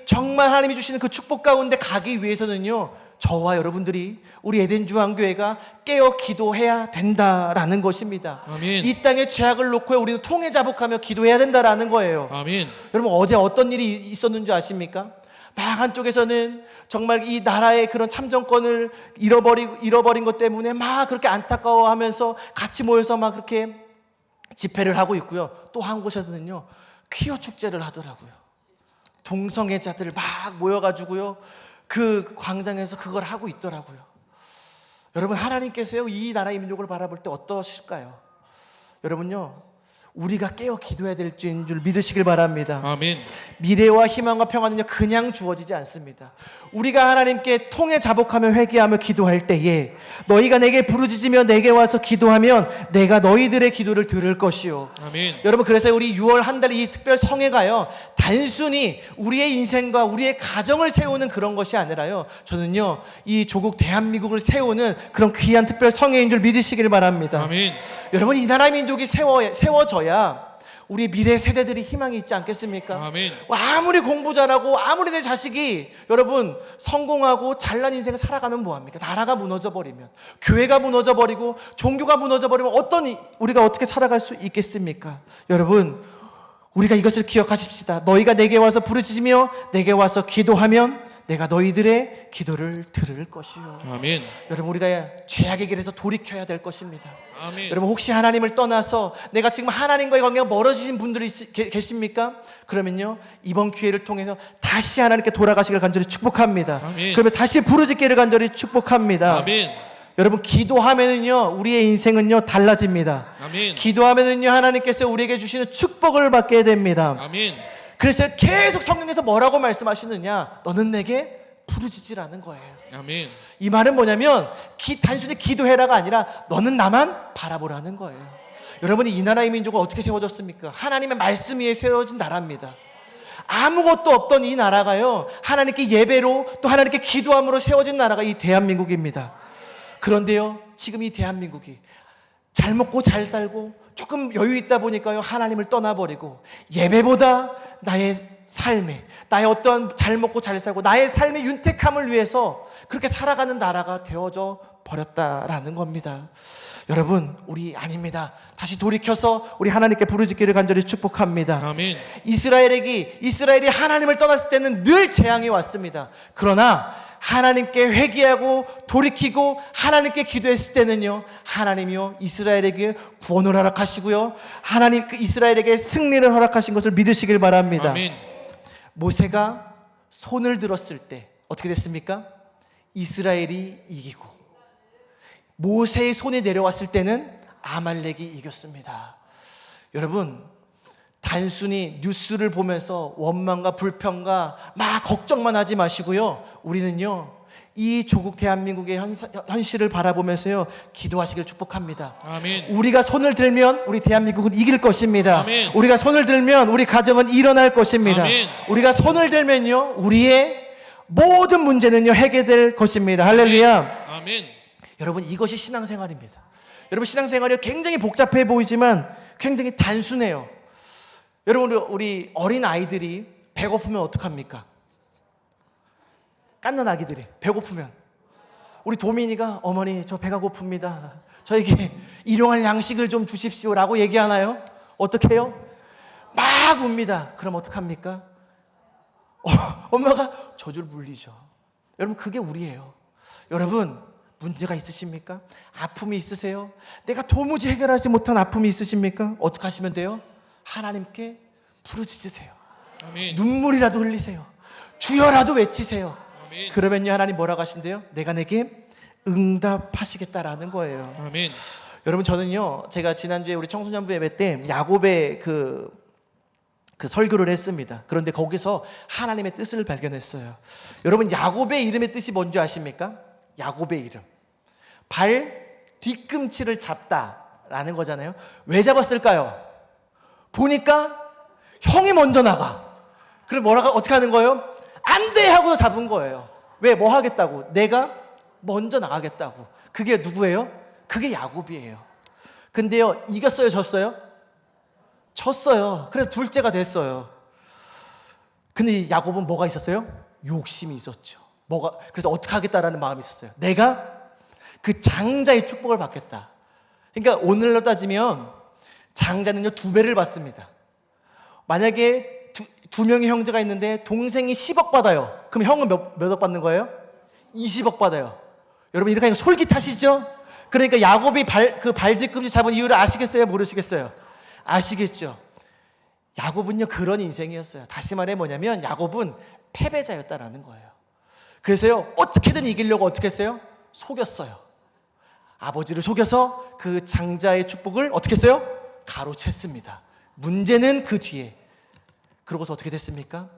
정말 하나님이 주시는 그 축복 가운데 가기 위해서는요, 저와 여러분들이 우리 에덴 중앙교회가 깨어 기도해야 된다라는 것입니다. 아멘. 이 땅의 죄악을 놓고 우리는 통해 자복하며 기도해야 된다라는 거예요. 아멘. 여러분, 어제 어떤 일이 있었는지 아십니까? 막 한쪽에서는 정말 이 나라의 그런 참정권을 잃어버린 것 때문에 막 그렇게 안타까워하면서 같이 모여서 막 그렇게 집회를 하고 있고요. 또 한 곳에서는요, 퀴어 축제를 하더라고요. 동성애자들 막 모여가지고요, 그 광장에서 그걸 하고 있더라고요. 여러분, 하나님께서요, 이 나라의 민족을 바라볼 때 어떠실까요? 여러분요, 우리가 깨어 기도해야 될 줄 믿으시길 바랍니다. 아멘. 미래와 희망과 평안은요, 그냥 주어지지 않습니다. 우리가 하나님께 통해 자복하며 회개하며 기도할 때에 너희가 내게 부르짖으며 내게 와서 기도하면 내가 너희들의 기도를 들을 것이요. 아멘. 여러분, 그래서 우리 6월 한 달 이 특별 성회가요, 단순히 우리의 인생과 우리의 가정을 세우는 그런 것이 아니라요, 저는요, 이 조국 대한민국을 세우는 그런 귀한 특별 성회인 줄 믿으시길 바랍니다. 아멘. 여러분, 이 나라 민족이 세워져야 우리 미래 세대들이 희망이 있지 않겠습니까? 아멘. 아무리 공부 잘하고 아무리 내 자식이 여러분 성공하고 잘난 인생을 살아가면 뭐합니까? 나라가 무너져 버리면, 교회가 무너져 버리고 종교가 무너져 버리면 우리가 어떻게 살아갈 수 있겠습니까? 여러분, 우리가 이것을 기억하십시다. 너희가 내게 와서 부르짖으며 내게 와서 기도하면 내가 너희들의 기도를 들을 것이요. 아멘. 여러분, 우리가 죄악의 길에서 돌이켜야 될 것입니다. 아멘. 여러분, 혹시 하나님을 떠나서 내가 지금 하나님과의 관계가 멀어지신 분들이 계십니까? 그러면요, 이번 기회를 통해서 다시 하나님께 돌아가시길 간절히 축복합니다. 아멘. 그러면 다시 부르짖기를 간절히 축복합니다. 아멘. 여러분, 기도하면은요, 우리의 인생은요 달라집니다. 아멘. 기도하면은요, 하나님께서 우리에게 주시는 축복을 받게 됩니다. 아멘. 그래서 계속 성경에서 뭐라고 말씀하시느냐? 너는 내게 부르짖으라는 거예요. 아멘. 이 말은 뭐냐면 단순히 기도해라가 아니라 너는 나만 바라보라는 거예요. 여러분이 이 나라의 민족은 어떻게 세워졌습니까? 하나님의 말씀 위에 세워진 나라입니다. 아무것도 없던 이 나라가요, 하나님께 예배로 또 하나님께 기도함으로 세워진 나라가 이 대한민국입니다. 그런데요, 지금 이 대한민국이 잘 먹고 잘 살고 조금 여유 있다 보니까요, 하나님을 떠나버리고 예배보다 나의 삶에, 나의 어떠한 잘 먹고 잘 살고 나의 삶의 윤택함을 위해서 그렇게 살아가는 나라가 되어져 버렸다라는 겁니다. 여러분, 우리 아닙니다. 다시 돌이켜서 우리 하나님께 부르짖기를 간절히 축복합니다. 아멘. 이스라엘이 하나님을 떠났을 때는 늘 재앙이 왔습니다. 그러나 하나님께 회개하고 돌이키고 하나님께 기도했을 때는요, 하나님이요 이스라엘에게 구원을 허락하시고요, 하나님 이스라엘에게 승리를 허락하신 것을 믿으시길 바랍니다. 아멘. 모세가 손을 들었을 때 어떻게 됐습니까? 이스라엘이 이기고, 모세의 손이 내려왔을 때는 아말렉이 이겼습니다. 여러분, 단순히 뉴스를 보면서 원망과 불평과 막 걱정만 하지 마시고요, 우리는요 이 조국 대한민국의 현실을 바라보면서요 기도하시길 축복합니다. 아멘. 우리가 손을 들면 우리 대한민국은 이길 것입니다. 아멘. 우리가 손을 들면 우리 가정은 일어날 것입니다. 아멘. 우리가 손을 들면요 우리의 모든 문제는요 해결될 것입니다. 할렐루야. 아멘. 여러분, 이것이 신앙생활입니다. 여러분, 신앙생활이 굉장히 복잡해 보이지만 굉장히 단순해요. 여러분, 우리 어린 아이들이 배고프면 어떡합니까? 깐난 아기들이 배고프면 우리 도민이가 어머니 저 배가 고픕니다, 저에게 일용할 양식을 좀 주십시오 라고 얘기하나요? 어떻게 해요? 막 웁니다. 그럼 어떡합니까? 엄마가 젖을 물리죠. 여러분, 그게 우리예요. 여러분, 문제가 있으십니까? 아픔이 있으세요? 내가 도무지 해결하지 못한 아픔이 있으십니까? 어떻게 하시면 돼요? 하나님께 부르짖으세요. 아멘. 눈물이라도 흘리세요. 주여라도 외치세요. 아멘. 그러면요 하나님 뭐라고 하신대요? 내가 내게 응답하시겠다라는 거예요. 아멘. 여러분, 저는요 제가 지난주에 우리 청소년부 예배 때 야곱의 그 설교를 했습니다. 그런데 거기서 하나님의 뜻을 발견했어요. 여러분, 야곱의 이름의 뜻이 뭔지 아십니까? 야곱의 이름, 발 뒤꿈치를 잡다라는 거잖아요. 왜 잡았을까요? 보니까 형이 먼저 나가. 그럼 어떻게 하는 거예요? 안 돼! 하고 잡은 거예요. 왜? 뭐 하겠다고? 내가 먼저 나가겠다고. 그게 누구예요? 그게 야곱이에요. 근데요, 이겼어요? 졌어요? 졌어요. 그래서 둘째가 됐어요. 근데 야곱은 뭐가 있었어요? 욕심이 있었죠. 그래서 어떻게 하겠다라는 마음이 있었어요. 내가 그 장자의 축복을 받겠다. 그러니까 오늘로 따지면 장자는요 2배를 받습니다. 만약에 두 명의 형제가 있는데 동생이 10억 받아요. 그럼 형은 몇억 받는 거예요? 20억 받아요. 여러분, 이렇게 하니까 솔깃하시죠? 그러니까 야곱이 발 뒤꿈치 잡은 이유를 아시겠어요? 모르시겠어요? 아시겠죠? 야곱은요 그런 인생이었어요. 다시 말해 뭐냐면 야곱은 패배자였다라는 거예요. 그래서요 어떻게든 이기려고 어떻게 했어요? 속였어요. 아버지를 속여서 그 장자의 축복을 어떻게 했어요? 가로챘습니다. 문제는 그 뒤에. 그러고서 어떻게 됐습니까?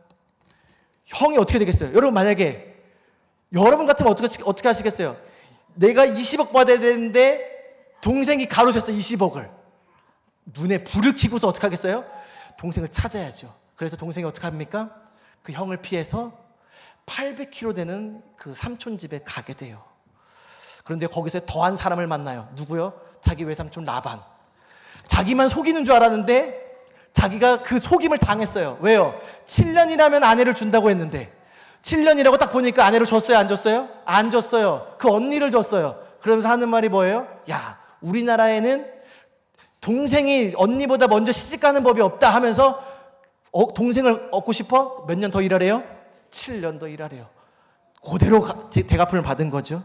형이 어떻게 되겠어요? 여러분 만약에 여러분 같으면 어떻게 하시겠어요? 내가 20억 받아야 되는데 동생이 가로챘어 20억을. 눈에 불을 켜고서 어떻게 하겠어요? 동생을 찾아야죠. 그래서 동생이 어떻게 합니까? 그 형을 피해서 800km 되는 그 삼촌 집에 가게 돼요. 그런데 거기서 더한 사람을 만나요. 누구요? 자기 외삼촌 라반. 자기만 속이는 줄 알았는데 자기가 그 속임을 당했어요. 왜요? 7년이라면 아내를 준다고 했는데 7년이라고 딱 보니까 아내를 줬어요? 안 줬어요? 안 줬어요. 그 언니를 줬어요. 그러면서 하는 말이 뭐예요? 야, 우리나라에는 동생이 언니보다 먼저 시집가는 법이 없다 하면서 동생을 얻고 싶어? 몇 년 더 일하래요? 7년 더 일하래요. 그대로 대갚음을 받은 거죠.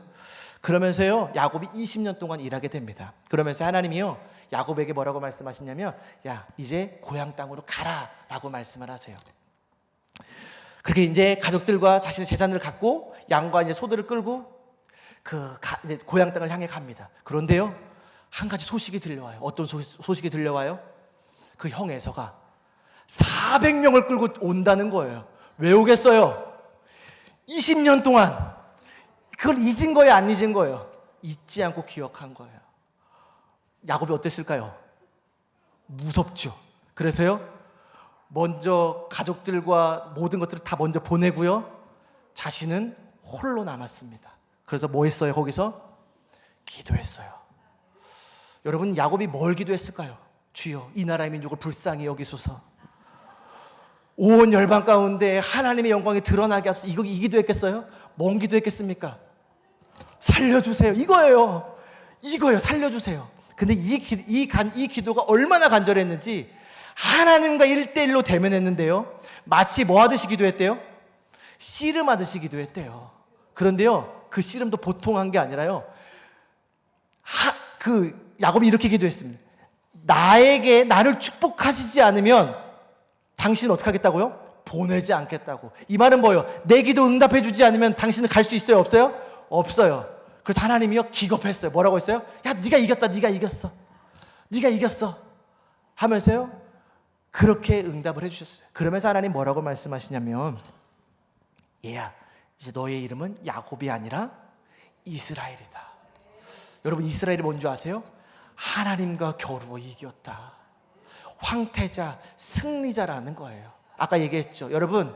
그러면서요 야곱이 20년 동안 일하게 됩니다. 그러면서 하나님이요 야곱에게 뭐라고 말씀하시냐면 야 이제 고향 땅으로 가라 라고 말씀을 하세요. 그렇게 이제 가족들과 자신의 재산을 갖고 양과 이제 소들을 끌고 이제 고향 땅을 향해 갑니다. 그런데요 한 가지 소식이 들려와요. 어떤 소식이 들려와요? 그 형 에서가 400명을 끌고 온다는 거예요. 왜 오겠어요? 20년 동안 그걸 잊은 거예요? 안 잊은 거예요? 잊지 않고 기억한 거예요. 야곱이 어땠을까요? 무섭죠. 그래서요 먼저 가족들과 모든 것들을 다 먼저 보내고요 자신은 홀로 남았습니다. 그래서 뭐 했어요? 거기서 기도했어요. 여러분 야곱이 뭘 기도했을까요? 주여 이 나라의 민족을 불쌍히 여기소서. 온 열방 가운데 하나님의 영광이 드러나게 하소서. 이 기도했겠어요? 뭔 기도했겠습니까? 살려주세요. 이거예요. 살려주세요. 근데 이 기도가 얼마나 간절했는지 하나님과 1대1로 대면했는데요 마치 뭐 하듯이 기도했대요? 씨름하듯이 기도했대요. 그런데요 그 씨름도 보통 한 게 아니라요 야곱이 이렇게 기도했습니다. 나를 축복하시지 않으면 당신은 어떻게 하겠다고요? 보내지 않겠다고. 이 말은 뭐예요? 내 기도 응답해 주지 않으면 당신은 갈 수 있어요? 없어요? 없어요. 그래서 하나님이요 기겁했어요. 뭐라고 했어요? 야 네가 이겼다. 네가 이겼어 하면서요 그렇게 응답을 해주셨어요. 그러면서 하나님 뭐라고 말씀하시냐면 얘야 이제 너의 이름은 야곱이 아니라 이스라엘이다. 여러분 이스라엘이 뭔지 아세요? 하나님과 겨루어 이겼다. 황태자, 승리자라는 거예요. 아까 얘기했죠. 여러분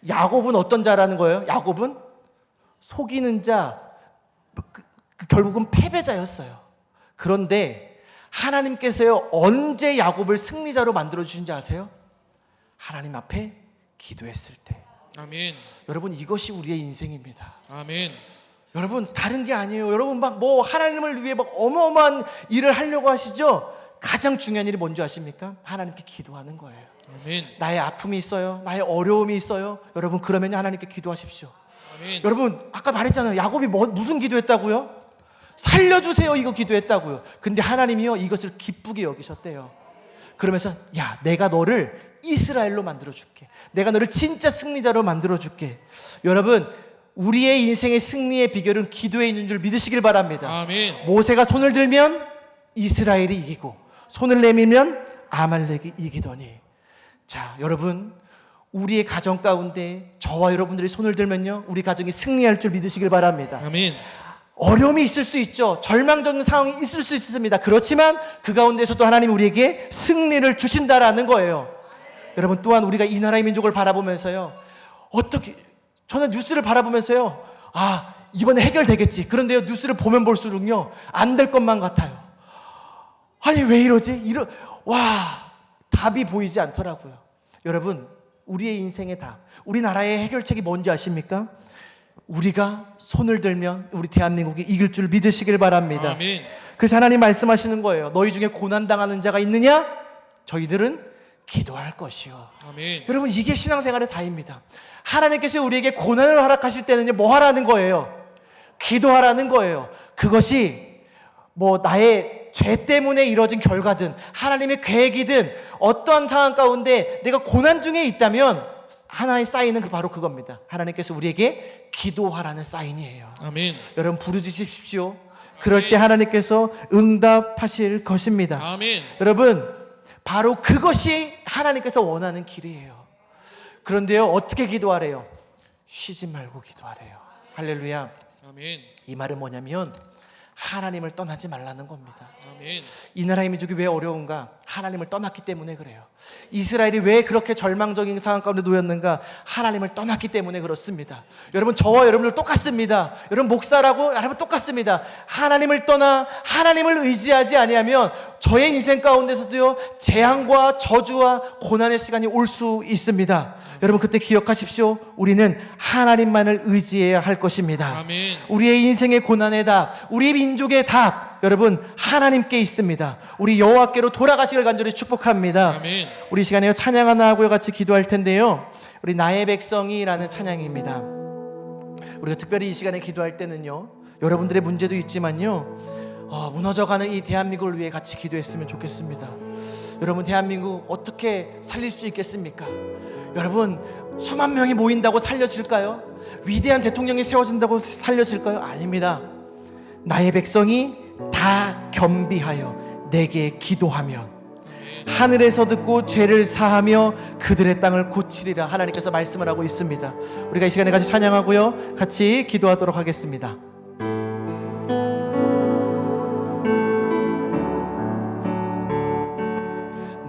야곱은 어떤 자라는 거예요? 야곱은 속이는 자, 결국은 패배자였어요. 그런데 하나님께서요 언제 야곱을 승리자로 만들어주신지 아세요? 하나님 앞에 기도했을 때. 아멘. 여러분 이것이 우리의 인생입니다. 아멘. 여러분 다른 게 아니에요. 여러분 막 하나님을 위해 어마어마한 일을 하려고 하시죠? 가장 중요한 일이 뭔지 아십니까? 하나님께 기도하는 거예요. 아멘. 나의 아픔이 있어요. 나의 어려움이 있어요. 여러분 그러면 하나님께 기도하십시오. 아멘. 여러분 아까 말했잖아요. 야곱이 무슨 기도했다고요? 살려주세요 이거 기도했다고요. 근데 하나님이요 이것을 기쁘게 여기셨대요. 그러면서 야 내가 너를 이스라엘로 만들어줄게. 내가 너를 진짜 승리자로 만들어줄게. 여러분 우리의 인생의 승리의 비결은 기도에 있는 줄 믿으시길 바랍니다. 아멘. 모세가 손을 들면 이스라엘이 이기고 손을 내밀면 아말렉이 이기더니. 자 여러분 우리의 가정 가운데 저와 여러분들이 손을 들면요 우리 가정이 승리할 줄 믿으시길 바랍니다. 아멘. 어려움이 있을 수 있죠. 절망적인 상황이 있을 수 있습니다. 그렇지만 그 가운데서도 하나님이 우리에게 승리를 주신다라는 거예요. 여러분 또한 우리가 이 나라의 민족을 바라보면서요 저는 뉴스를 바라보면서요 이번에 해결되겠지. 그런데요 뉴스를 보면 볼수록요 안 될 것만 같아요. 아니 왜 이러지? 답이 보이지 않더라고요. 여러분 우리의 인생의 답, 우리나라의 해결책이 뭔지 아십니까? 우리가 손을 들면 우리 대한민국이 이길 줄 믿으시길 바랍니다. 아멘. 그래서 하나님 말씀하시는 거예요. 너희 중에 고난당하는 자가 있느냐? 저희들은 기도할 것이요. 아멘. 여러분 이게 신앙생활의 다입니다. 하나님께서 우리에게 고난을 허락하실 때는요 뭐 하라는 거예요? 기도하라는 거예요. 그것이 나의 죄 때문에 이뤄진 결과든 하나님의 계획이든 어떠한 상황 가운데 내가 고난 중에 있다면 하나의 사인은 바로 그겁니다. 하나님께서 우리에게 기도하라는 사인이에요. 아멘. 여러분 부르짖으십시오. 그럴 때 하나님께서 응답하실 것입니다. 아멘. 여러분 바로 그것이 하나님께서 원하는 길이에요. 그런데요, 어떻게 기도하래요? 쉬지 말고 기도하래요. 할렐루야. 아멘. 이 말은 뭐냐면 하나님을 떠나지 말라는 겁니다. 아멘. 이 나라의 민족이 왜 어려운가? 하나님을 떠났기 때문에 그래요. 이스라엘이 왜 그렇게 절망적인 상황 가운데 놓였는가? 하나님을 떠났기 때문에 그렇습니다. 여러분 저와 여러분들 똑같습니다. 여러분 목사라고 여러분 똑같습니다. 하나님을 떠나 하나님을 의지하지 아니하면 저의 인생 가운데서도요 재앙과 저주와 고난의 시간이 올 수 있습니다. 여러분 그때 기억하십시오. 우리는 하나님만을 의지해야 할 것입니다. 아멘. 우리의 인생의 고난의 답, 우리 민족의 답, 여러분 하나님께 있습니다. 우리 여호와께로 돌아가시길 간절히 축복합니다. 아멘. 우리 시간에요 찬양 하나 하고요 같이 기도할 텐데요. 우리 나의 백성이라는 찬양입니다. 우리가 특별히 이 시간에 기도할 때는요, 여러분들의 문제도 있지만요, 무너져가는 이 대한민국을 위해 같이 기도했으면 좋겠습니다. 여러분 대한민국 어떻게 살릴 수 있겠습니까? 여러분 수만 명이 모인다고 살려질까요? 위대한 대통령이 세워진다고 살려질까요? 아닙니다. 나의 백성이 다 겸비하여 내게 기도하면 하늘에서 듣고 죄를 사하며 그들의 땅을 고치리라 하나님께서 말씀을 하고 있습니다. 우리가 이 시간에 같이 찬양하고요 같이 기도하도록 하겠습니다.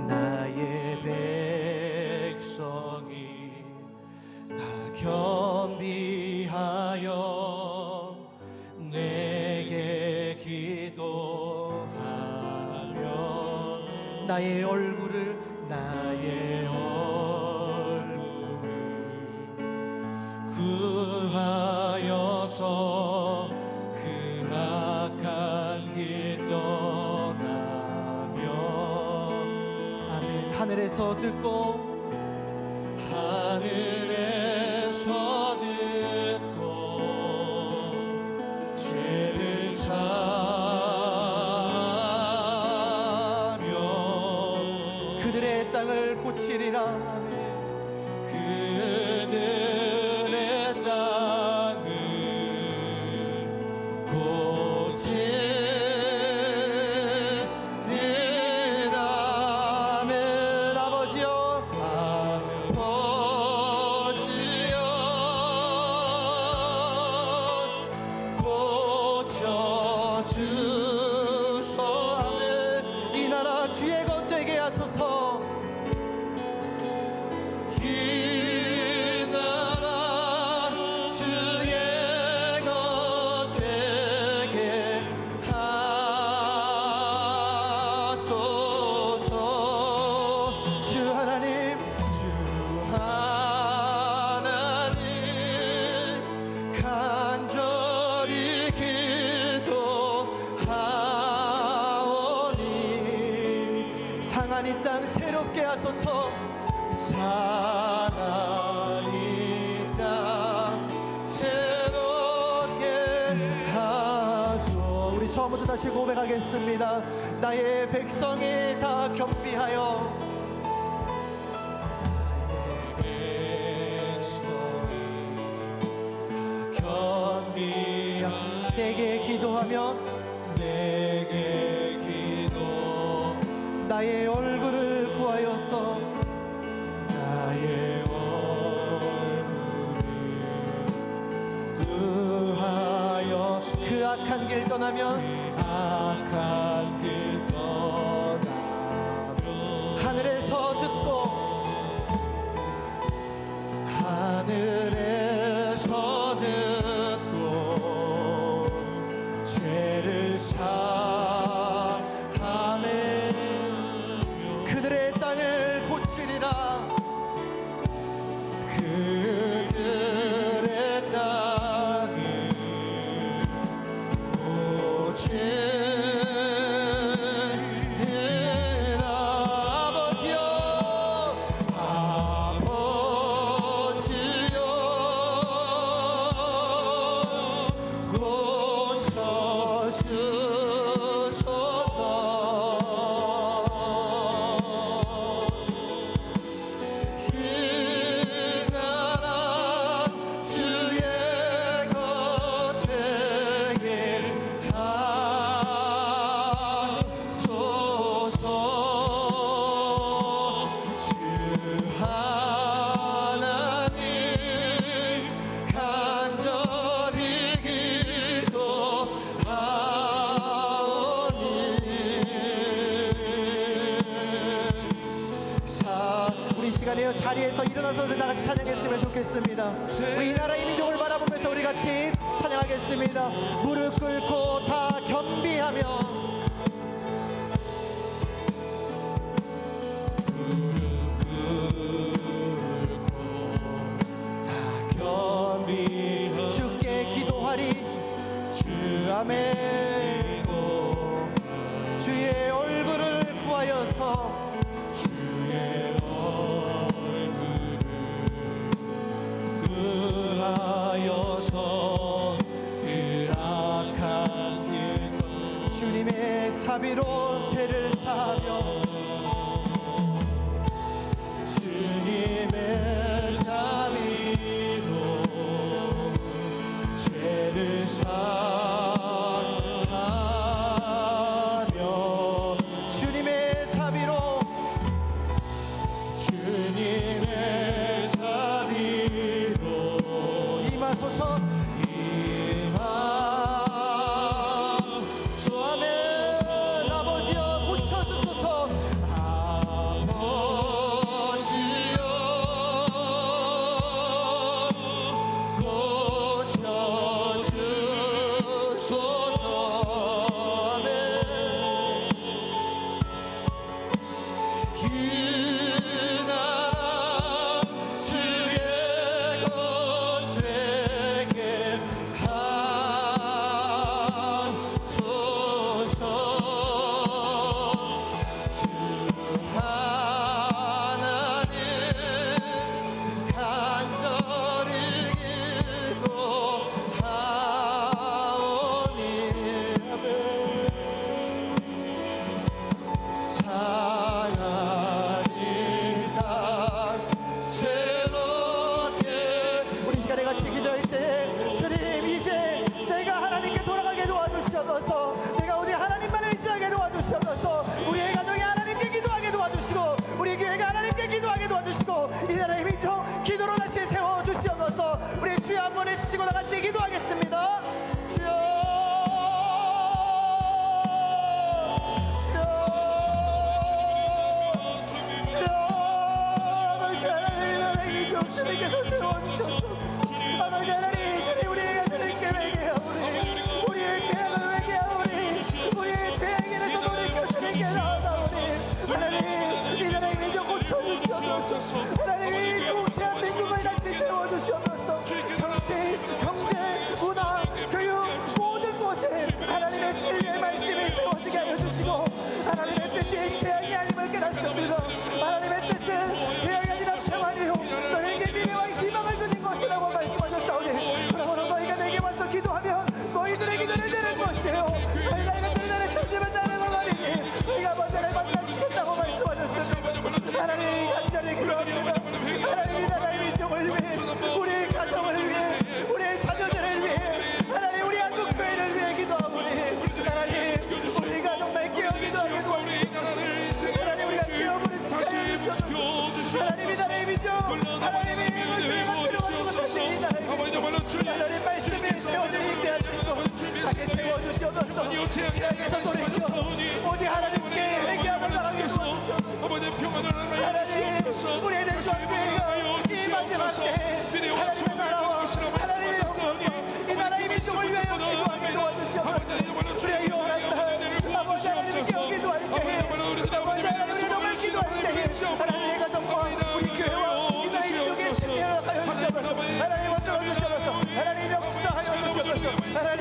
나의 백성이 다 겸비하여 내게 기도하며 나의 얼굴을 구하여서 그 악한 길 떠나며 아멘. 하늘에서 듣고 죄를 사하며 그들의 땅을 고치리라. 아멘. 그들의 땅을 고치리라. 아멘. 아버지여, 아버지여 고쳐주소. 아멘. 이 나라 주의 것 되게 하소서. 이 나라 주의 것 되게 하소서. 주 하나님, 주 하나님 간절히 기도하오니 상한 이 땅 새롭게 하소서. 상한 이 땅 새롭게 하소. 우리 처음부터 다시 고백하겠습니다. 나의 백성이 다 겸비하여 내게 기도하며 내게 기도 나의 얼굴을 구하여서 나의 얼굴을 구하여 그 악한 길 떠나면 악한 길 떠나면 하늘에서 듣고 하늘에서 듣고 죄를 사하며 그들의 땅을 고치리라. 그들의 땅을 고치리라. 자리에서 일어나서 우리 다 같이 찬양했으면 좋겠습니다. 우리 이 나라의 민족을 바라보면서 우리 같이 찬양하겠습니다. 무릎 꿇고 다 겸비하며 주께 기도하리 주 아멘. 주의 얼굴을 구하여서 주의 얼굴을 구하여서 그 악한 일 주님의 자비로 죄를 사하며 주님의 자비로 죄를 사하며 주님의 자비로 주님의 자비로 임하소서 임하소서 아멘. 아버지여 고쳐주소서 아버지여 고쳐주소서 아멘. 그 나라 주의 것 되게 하소서. 주 하나님 간절히 기도하오니 아멘. 사랑이다 새롭게 우리 시간에 같이 기도할 때 주님 이제 내가 하나님께 돌아가게 도와주시옵소서. 내가 오직 하나님만을 의지하게 도와주시옵소서. 우리의 가정이 하나님께 기도하게 도와주시고 우리 교회가 하나님께 기도하게 도와주시고 이 나라의 민족 기도로 다시 세워주시옵소서. 우리 주여 한 번 해주시고 다 같이 기도하겠습니다. 주여 아버지 하나님 나라의 민족 주님께서 세워주셔서 아버지 하나님 주님 우리의 주님께 회개하오니 우리의 죄악을 회개하오니 우리의 죄악에서 돌이켜 주님께 나아가오니 하나님 이 나라의 민족 고쳐주시옵소서. 하나님 이 좋은 대한민국을 다시 세워주시옵소서. 정치, 경제, 문화, 교육 모든 곳에 하나님의 진리의 말씀이 세워지게 하여 주시고 하나님의 뜻이 재앙이 아님을 깨닫습니다. 하나님의 뜻은 재앙이 아니라 평안이요 너에게 미래와 희망을 주는 것이라고 말씀하셨사오니 그러므로 너희가 내게 와서 기도하면 너희들의 기도를 들을 것이에요. 너희가 나를 찾으면 나를 원하리니 너희가 먼저 날 만나시겠다고 말씀하셨습니다. 하나님 간절히 기도합니다. 하나님 이 나라의 민족을 위해 우리의 가정을 위해 우리의 자녀들을 위해 하나님 우리 한국교회를 위해 기도하오니 하나님 우리가 정말 깨어 기도하게 도와주시옵소서. 하나님 우리가 깨어버리지 하여 주시옵소서. 하나님 이 나라의 민족 하나님이 우리가 필요한 것을 이 나라의 민족 하나님 말씀이 세워지게 있게 하시고 하게 세워주시옵소서. 죄악에서 돌이켜 오직 하나님께 회개함을 바라게 도와주시옵소서. 하나님 우리의 대주교회가 이 마지막 때 하나님의 나라와 하나님의 영광과 이 나라의 민족을 위하여 기도하게 도와주시옵소서. 우리의 영원한 날 아버지 하나님께 기도할 때에 아버지 하나님의 정을 기도할 때에 하나님의 가정과 우리 교회와 이 나라의 민족의 승리하여 주시옵소서. 하나님 먼저 주시옵소서. 하나님 역사하여 주시옵소서. 하나님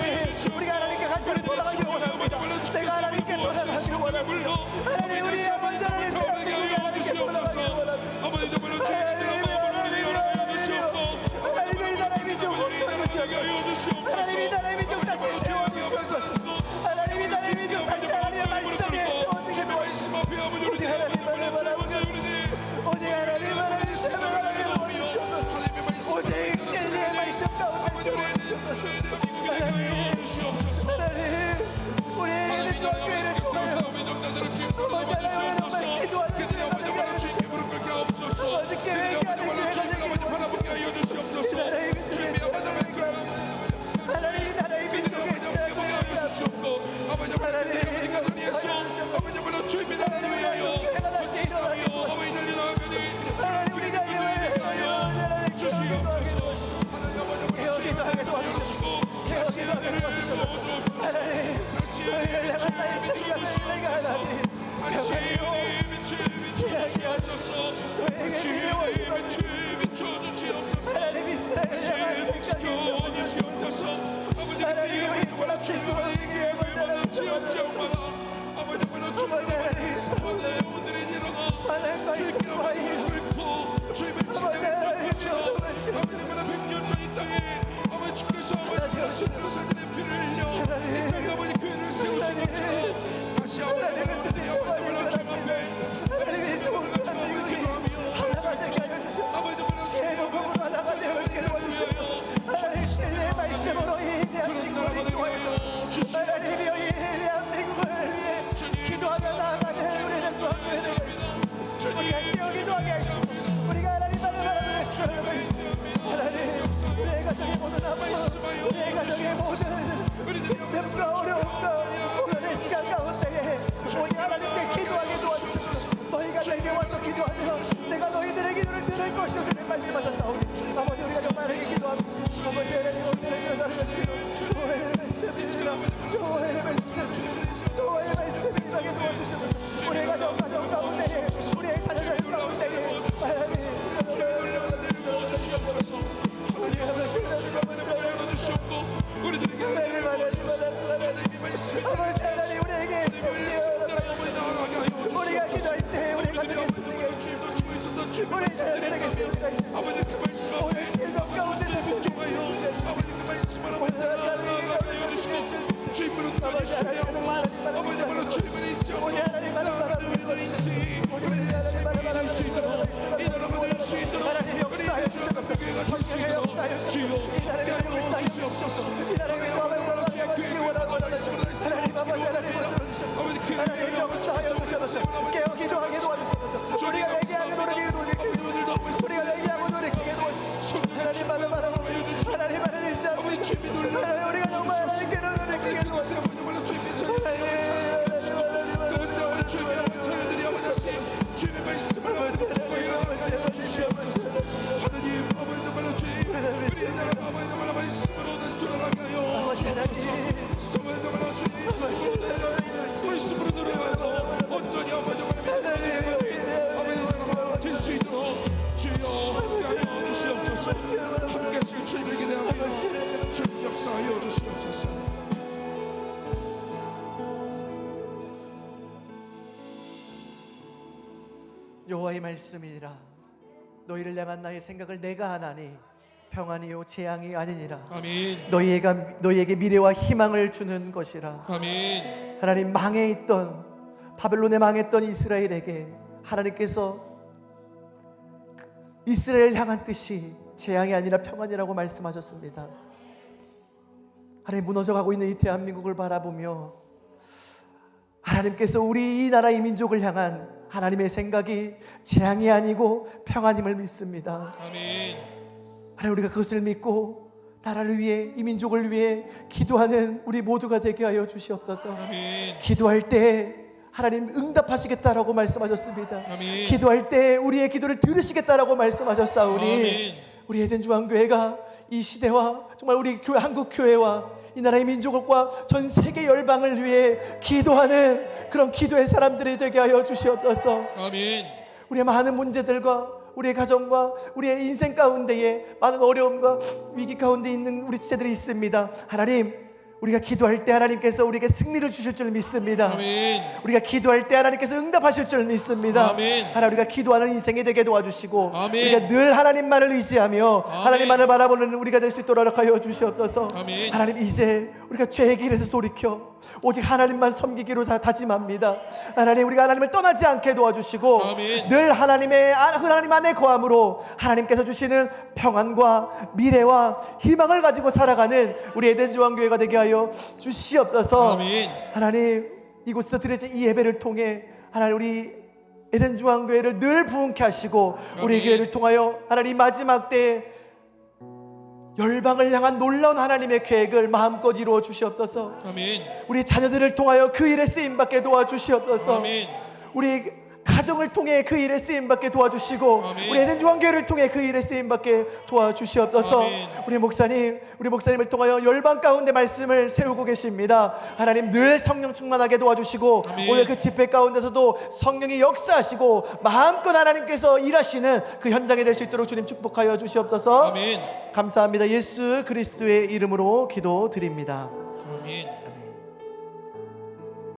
우리가 하나님께 간절히 돌아가기 원합니다. 내가 하나님께 돌아가기 원합니다. 하나님 우리 아버지 하나님 대한민국이 하나님께 돌아가기 원합니다. 하나님 이 나라의 민족 고쳐주시옵소서. 하나님 이 나라의 민족 다시 세워주시옵소서. 하나님 이 나라의 민족 다시 하나님의 말씀에 세워지게 도와주시옵소서. 오직 하나님만을 바라보며 오직 하나님만을 생각하게 도와주시옵소서. 오직 진리의 말씀 가운데 세워주시옵소서. 하나님 우리의 민족 교회를 통하여 아버지 하나님 정말 기도하는 교회가 되게 하여 주시옵소서. 어저께 회개하는 교회가 되게 하여 주시옵소서. 이 나라의 민족의 하나님 말씀하셨사오니 아버지 우리가 정말 기도합니다. 아버지 하나님 오늘의 기도를 여호와의 말씀입니다. 여호와의 말씀 여호와의 말씀을 임하게 도와주셔서 우리의 가정 가운데 우리의 자녀들 가운데 하나님 아버지 하나님 우리에게 우리가 기도할 때 우리 가정의 승리가 우리 자녀들에게 승리가 있습니다. 오늘 질병 가운데서 하나님 역사하여 주셔서 성령의 역사하여 주셔서 이 나라의 역사하여 주셔서 이 나라의 도와주시기 원하고 하나님 아버지 하나님 들어주셔서 하나님 역사하여 주셔서 깨어 기도하게 도와주셔서 우리가 얘기하고 노력하게 도와주시고 우리가 얘기하고 노력하게 도와주시고 하나님 바라보고 하나님 바라보지 않고 하나님 우리가 정말 하나님께 노력하게 도와주시고 여호와의 말씀이니라. 너희를 향한 나의 생각을 내가 하나니 평안이요 재앙이 아니니라. 아멘. 너희에게 미래와 희망을 주는 것이라. 아멘. 하나님 망해 있던 바벨론에 망했던 이스라엘에게 하나님께서 이스라엘 향한 뜻이 재앙이 아니라 평안이라고 말씀하셨습니다. 하나님 무너져가고 있는 이 대한민국을 바라보며 하나님께서 우리 이 나라 이 민족을 향한 하나님의 생각이 재앙이 아니고 평안임을 믿습니다. 아멘. 하나님 우리가 그것을 믿고 나라를 위해 이 민족을 위해 기도하는 우리 모두가 되게 하여 주시옵소서. 아멘. 기도할 때 하나님 응답하시겠다라고 말씀하셨습니다. 아멘. 기도할 때 우리의 기도를 들으시겠다라고 말씀하셨사오니 아멘. 우리 에덴 중앙교회가 이 시대와 정말 우리 교회 한국 교회와 이 나라의 민족과 전 세계 열방을 위해 기도하는 그런 기도의 사람들이 되게 하여 주시옵소서. 아멘. 우리의 많은 문제들과 우리의 가정과 우리의 인생 가운데에 많은 어려움과 위기 가운데 있는 우리 지체들이 있습니다. 하나님 우리가 기도할 때 하나님께서 우리에게 승리를 주실 줄 믿습니다. 아멘. 우리가 기도할 때 하나님께서 응답하실 줄 믿습니다. 아멘. 하나님 우리가 기도하는 인생이 되게 도와주시고 아멘. 우리가 늘 하나님만을 의지하며 아멘. 하나님만을 바라보는 우리가 될 수 있도록 하여 주시옵소서. 아멘. 하나님 이제 우리가 죄의 길에서 돌이켜 오직 하나님만 섬기기로 다짐합니다. 하나님 우리가 하나님을 떠나지 않게 도와주시고 아멘. 늘 하나님 안에 거함으로 하나님께서 주시는 평안과 미래와 희망을 가지고 살아가는 우리 에덴 중앙교회가 되게 하여 주시옵소서. 아멘. 하나님 이곳에서 드려진 이 예배를 통해 하나님 우리 에덴 중앙교회를 늘 부흥케 하시고 우리 아멘. 교회를 통하여 하나님 마지막 때 열방을 향한 놀라운 하나님의 계획을 마음껏 이루어 주시옵소서. 아멘. 우리 자녀들을 통하여 그 일에 쓰임받게 도와주시옵소서. 아멘. 우리 가정을 통해 그 일에 쓰임받게 도와주시고 아멘. 우리 에덴 중앙교회를 통해 그 일에 쓰임받게 도와주시옵소서. 아멘. 우리 목사님을 통하여 열방 가운데 말씀을 세우고 계십니다. 하나님 늘 성령 충만하게 도와주시고 아멘. 오늘 그 집회 가운데서도 성령이 역사하시고 마음껏 하나님께서 일하시는 그 현장이 될 수 있도록 주님 축복하여 주시옵소서. 아멘. 감사합니다. 예수 그리스도의 이름으로 기도드립니다. 아멘.